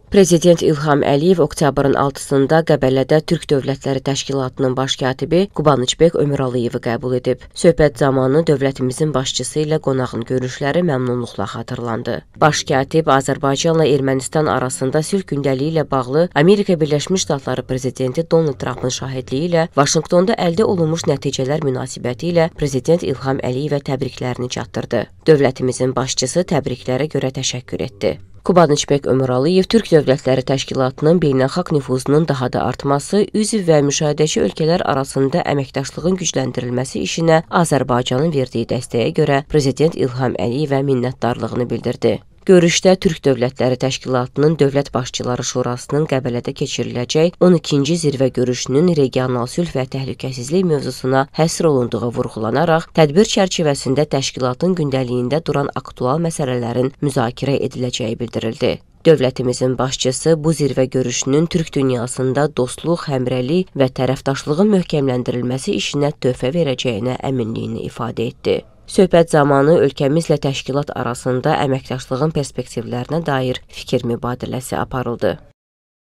Prezident İlham Əliyev oktyabrın 6-sında Qəbələdə Türk Dövlətləri Təşkilatının baş katibi Qubaniçbek Ömüraliyevi qəbul edib. Söhbət zamanı dövlətimizin başçısı ilə qonağın görüşləri məmnunluqla xatırlandı. Baş katib Azərbaycanla Ermənistan arasında sülh gündəliyi ilə bağlı Amerika Birləşmiş Ştatları prezidenti Donald Trumpın şahidliyi ilə Vaşinqtonda əldə olunmuş nəticələr münasibəti ilə Prezident İlham Əliyevə təbriklərini çatdırdı. Dövlətimizin başçısı təbriklərə görə təşəkkür etdi. Qubaniçbek Ömüraliyev Türk Dövlətləri Təşkilatının beynəlxalq nüfuzunun daha da artması, üzv və müşahidəçi ölkələr arasında əməkdaşlığın gücləndirilməsi işinə Azərbaycanın verdiyi dəstəyə görə Prezident İlham Əliyevə minnətdarlığını bildirdi. Görüşdə Türk Dövlətləri Təşkilatının Dövlət Başçıları Şurasının Qəbələdə keçiriləcək 12-ci zirvə görüşünün regional sülh və təhlükəsizlik mövzusuna həsr olunduğu vurğulanaraq, tədbir çərçivəsində təşkilatın gündəliyində duran aktual məsələlərin müzakirə ediləcəyi bildirildi. Dövlətimizin başçısı bu zirvə görüşünün Türk dünyasında dostluq, həmrəylik və tərəfdaşlığın möhkəmləndirilməsi işinə töhfə verəcəyinə əminliyini ifadə etdi. Söhbət zamanı ölkəmizlə təşkilat arasında əməkdaşlığın perspektivlərinə dair fikir mübadiləsi aparıldı.